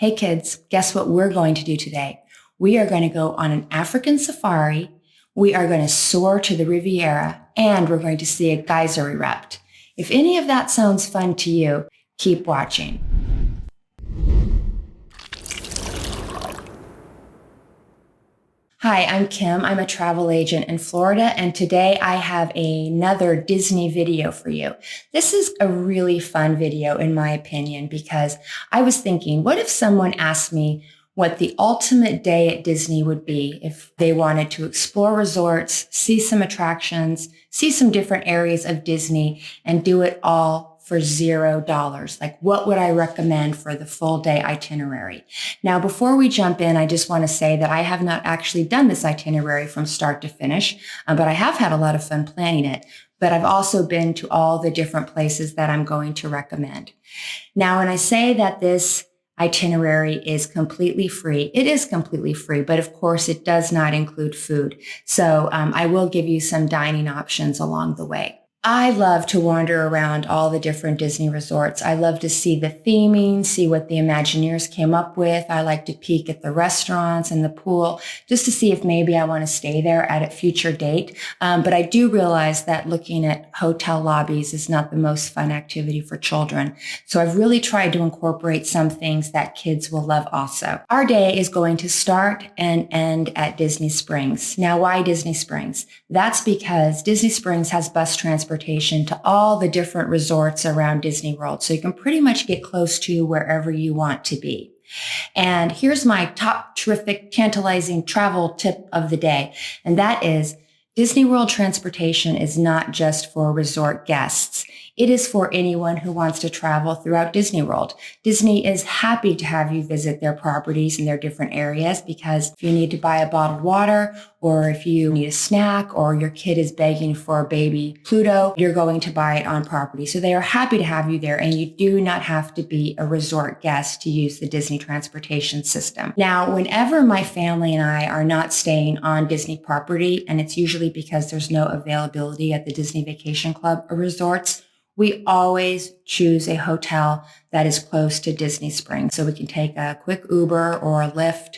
Hey kids, guess what we're going to do today? We are going to go on an African safari. We are going to soar to the Riviera, and we're going to see a geyser erupt. If any of that sounds fun to you, keep watching. Hi, I'm Kim. I'm a travel agent in Florida, and today I have another Disney video for you. This is a really fun video, in my opinion, because I was thinking, what if someone asked me what the ultimate day at Disney would be if they wanted to explore resorts, see some attractions, see some different areas of Disney, and do it all for $0? Like, what would I recommend for the full day itinerary? Now, before we jump in, I just want to say that I have not actually done this itinerary from start to finish, but I have had a lot of fun planning it. But I've also been to all the different places that I'm going to recommend. Now, when I say that this itinerary is completely free, it is completely free, but of course it does not include food. So I will give you some dining options along the way. I love to wander around all the different Disney resorts. I love to see the theming, see what the Imagineers came up with. I like to peek at the restaurants and the pool just to see if maybe I want to stay there at a future date. But I do realize that looking at hotel lobbies is not the most fun activity for children. So I've really tried to incorporate some things that kids will love also. Our day is going to start and end at Disney Springs. Now, why Disney Springs? That's because Disney Springs has bus transportation to all the different resorts around Disney World. So you can pretty much get close to wherever you want to be. And here's my top terrific, tantalizing travel tip of the day. And that is Disney World transportation is not just for resort guests. It is for anyone who wants to travel throughout Disney World. Disney is happy to have you visit their properties in their different areas, because if you need to buy a bottled water, or if you need a snack, or your kid is begging for a baby Pluto, you're going to buy it on property. So they are happy to have you there, and you do not have to be a resort guest to use the Disney transportation system. Now, whenever my family and I are not staying on Disney property, and it's usually because there's no availability at the Disney Vacation Club or resorts, we always choose a hotel that is close to Disney Springs. So we can take a quick Uber or a Lyft,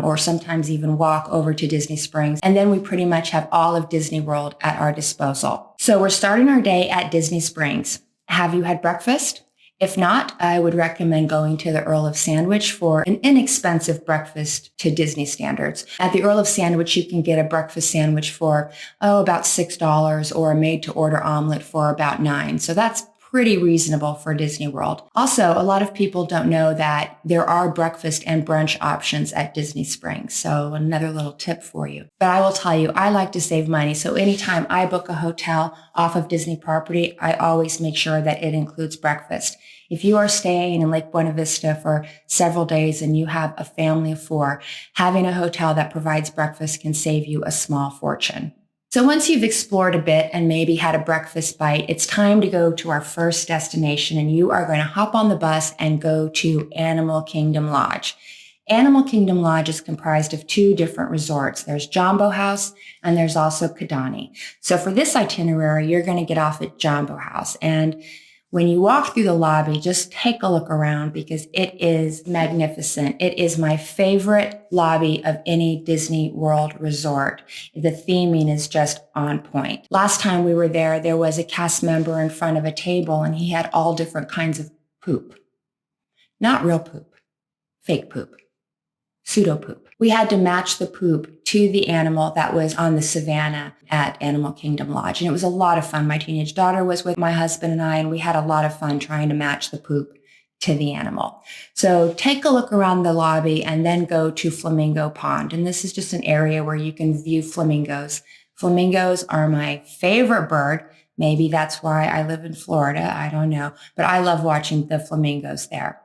or sometimes even walk over to Disney Springs. And then we pretty much have all of Disney World at our disposal. So we're starting our day at Disney Springs. Have you had breakfast? If not, I would recommend going to the Earl of Sandwich for an inexpensive breakfast to Disney standards. At the Earl of Sandwich, you can get a breakfast sandwich for, about $6, or a made-to-order omelet for about $9. So that's pretty reasonable for Disney World. Also, a lot of people don't know that there are breakfast and brunch options at Disney Springs. So another little tip for you. But I will tell you, I like to save money. So anytime I book a hotel off of Disney property, I always make sure that it includes breakfast. If you are staying in Lake Buena Vista for several days and you have a family of 4, having a hotel that provides breakfast can save you a small fortune. So once you've explored a bit and maybe had a breakfast bite, it's time to go to our first destination, and you are going to hop on the bus and go to Animal Kingdom Lodge. Animal Kingdom Lodge is comprised of 2 different resorts. There's Jambo House and there's also Kidani. So for this itinerary, you're going to get off at Jambo House. And when you walk through the lobby, just take a look around, because it is magnificent. It is my favorite lobby of any Disney World resort. The theming is just on point. Last time we were there, there was a cast member in front of a table, and he had all different kinds of poop. Not real poop, fake poop, pseudo poop. We had to match the poop to the animal that was on the savannah at Animal Kingdom Lodge. And it was a lot of fun. My teenage daughter was with my husband and I, and we had a lot of fun trying to match the poop to the animal. So take a look around the lobby and then go to Flamingo Pond. And this is just an area where you can view flamingos. Flamingos are my favorite bird. Maybe that's why I live in Florida. I don't know. But I love watching the flamingos there.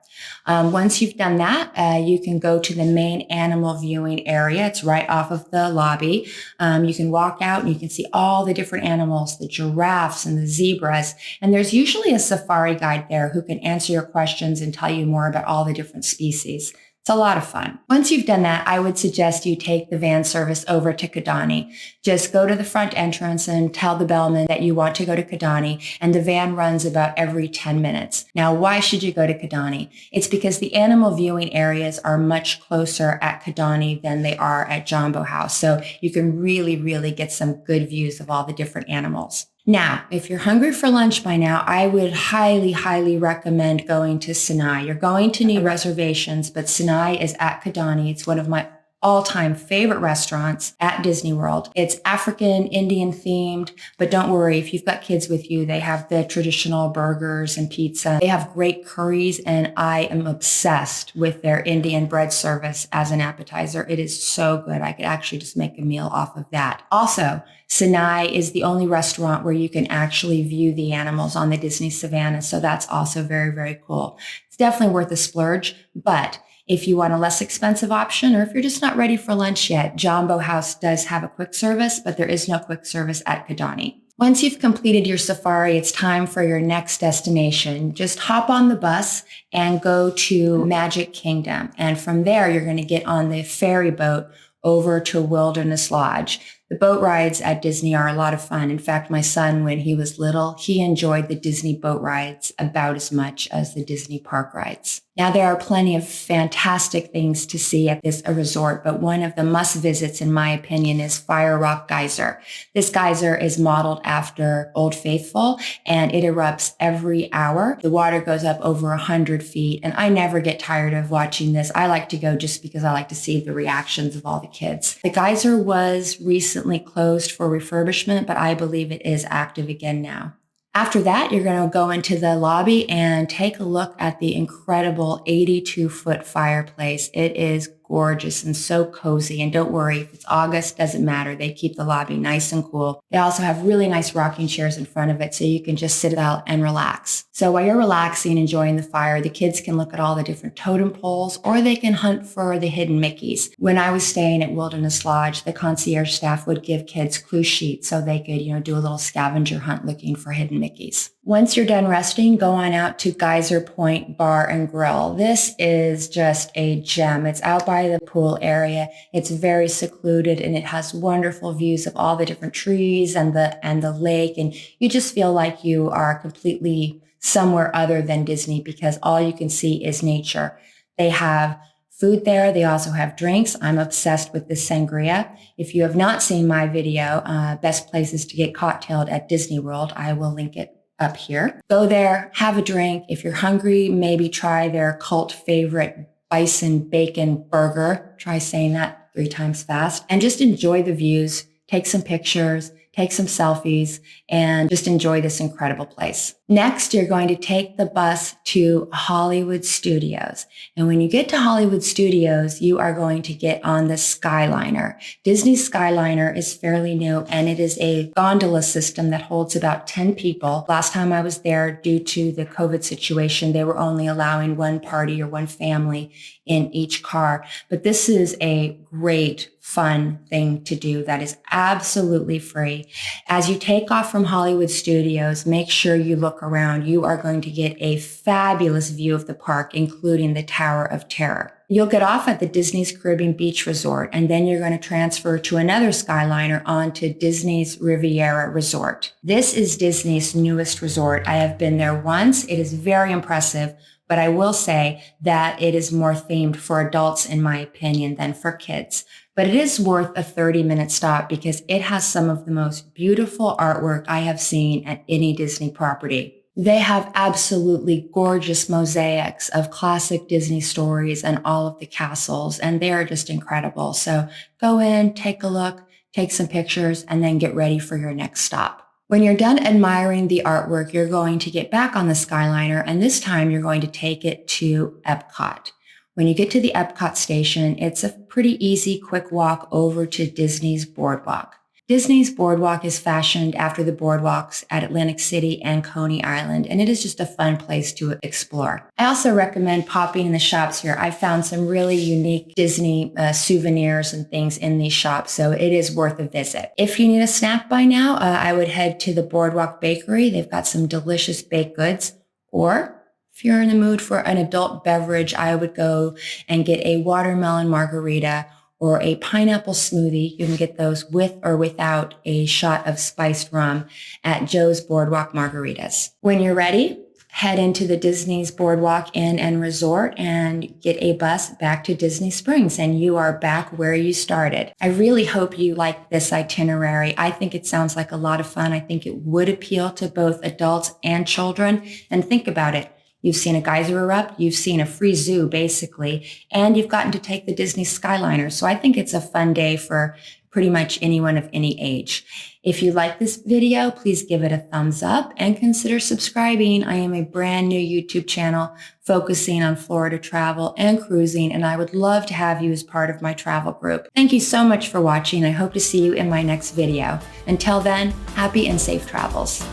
Once you've done that, you can go to the main animal viewing area. It's right off of the lobby. You can walk out and you can see all the different animals, the giraffes and the zebras. And there's usually a safari guide there who can answer your questions and tell you more about all the different species. It's a lot of fun. Once you've done that, I would suggest you take the van service over to Kidani. Just go to the front entrance and tell the bellman that you want to go to Kidani, and the van runs about every 10 minutes. Now, why should you go to Kidani? It's because the animal viewing areas are much closer at Kidani than they are at Jambo House. So you can really get some good views of all the different animals. Now, if you're hungry for lunch by now, I would highly recommend going to Sinai. You're going to need reservations, but Sinai is at Kidani. It's one of my all-time favorite restaurants at Disney World. It's African, Indian themed, but don't worry, if you've got kids with you, they have the traditional burgers and pizza. They have great curries, and I am obsessed with their Indian bread service as an appetizer. It is so good. I could actually just make a meal off of that. Also, Sinai is the only restaurant where you can actually view the animals on the Disney Savannah, so that's also very cool. It's definitely worth a splurge, but if you want a less expensive option, or if you're just not ready for lunch yet, Jambo House does have a quick service, but there is no quick service at Kidani. Once you've completed your safari, it's time for your next destination. Just hop on the bus and go to Magic Kingdom. And from there, you're going to get on the ferry boat over to Wilderness Lodge. The boat rides at Disney are a lot of fun. In fact, my son, when he was little, he enjoyed the Disney boat rides about as much as the Disney park rides. Now, there are plenty of fantastic things to see at this resort, but one of the must visits, in my opinion, is Fire Rock Geyser. This geyser is modeled after Old Faithful, and it erupts every hour. The water goes up over 100 feet, and I never get tired of watching this. I like to go just because I like to see the reactions of all the kids. The geyser was recently closed for refurbishment, but I believe it is active again now. After that, you're going to go into the lobby and take a look at the incredible 82-foot fireplace. It is gorgeous and so cozy. And don't worry, if it's August, doesn't matter. They keep the lobby nice and cool. They also have really nice rocking chairs in front of it so you can just sit out and relax. So while you're relaxing and enjoying the fire, the kids can look at all the different totem poles, or they can hunt for the hidden Mickeys. When I was staying at Wilderness Lodge, the concierge staff would give kids clue sheets so they could, do a little scavenger hunt looking for hidden Mickeys. Once you're done resting, go on out to Geyser Point Bar and Grill. This is just a gem. It's out by the pool area. It's very secluded, and it has wonderful views of all the different trees and the lake. And you just feel like you are completely somewhere other than Disney because all you can see is nature. They have food there. They also have drinks. I'm obsessed with this sangria. If you have not seen my video, best places to get cocktailed at Disney World, I will link it up here. Go there, have a drink. If you're hungry, maybe try their cult favorite bison bacon burger. Try saying that 3 times fast and just enjoy the views, take some pictures, take some selfies, and just enjoy this incredible place. Next, you're going to take the bus to Hollywood Studios. And when you get to Hollywood Studios, you are going to get on the Skyliner. Disney's Skyliner is fairly new, and it is a gondola system that holds about 10 people. Last time I was there, due to the COVID situation, they were only allowing one party or one family in each car. But this is a great, fun thing to do that is absolutely free. As you take off from Hollywood Studios, make sure you look around. You are going to get a fabulous view of the park, including the Tower of Terror. You'll get off at the Disney's Caribbean Beach Resort, and then you're going to transfer to another Skyliner onto Disney's Riviera Resort. This is Disney's newest resort. I have been there once. It is very impressive, but I will say that it is more themed for adults, in my opinion, than for kids. But it is worth a 30-minute stop because it has some of the most beautiful artwork I have seen at any Disney property. They have absolutely gorgeous mosaics of classic Disney stories and all of the castles, and they are just incredible. So go in, take a look, take some pictures, and then get ready for your next stop. When you're done admiring the artwork, you're going to get back on the Skyliner, and this time you're going to take it to Epcot. When you get to the Epcot station, it's a pretty easy, quick walk over to Disney's Boardwalk. Disney's Boardwalk is fashioned after the boardwalks at Atlantic City and Coney Island, and it is just a fun place to explore. I also recommend popping in the shops here. I found some really unique Disney souvenirs and things in these shops, so it is worth a visit. If you need a snack by now, I would head to the Boardwalk Bakery. They've got some delicious baked goods. Or If you're in the mood for an adult beverage, I would go and get a watermelon margarita or a pineapple smoothie. You can get those with or without a shot of spiced rum at Joe's Boardwalk Margaritas. When you're ready, head into the Disney's Boardwalk Inn and Resort and get a bus back to Disney Springs, and you are back where you started. I really hope you like this itinerary. I think it sounds like a lot of fun. I think it would appeal to both adults and children. And think about it. You've seen a geyser erupt, you've seen a free zoo basically, and you've gotten to take the Disney Skyliner. So I think it's a fun day for pretty much anyone of any age. If you like this video, please give it a thumbs up and consider subscribing. I am a brand new YouTube channel focusing on Florida travel and cruising, and I would love to have you as part of my travel group. Thank you so much for watching. I hope to see you in my next video. Until then, happy and safe travels.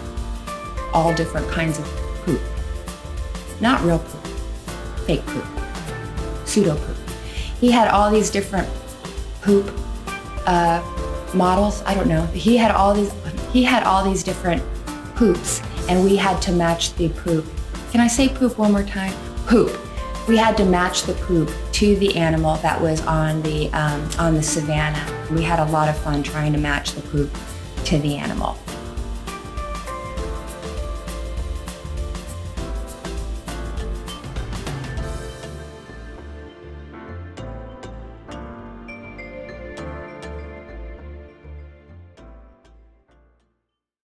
All different kinds of poop. Not real poop, fake poop, pseudo poop. He had all these different poop models. I don't know. He had all these different poops, and we had to match the poop. Can I say poop one more time? Poop. We had to match the poop to the animal that was on the savannah. We had a lot of fun trying to match the poop to the animal.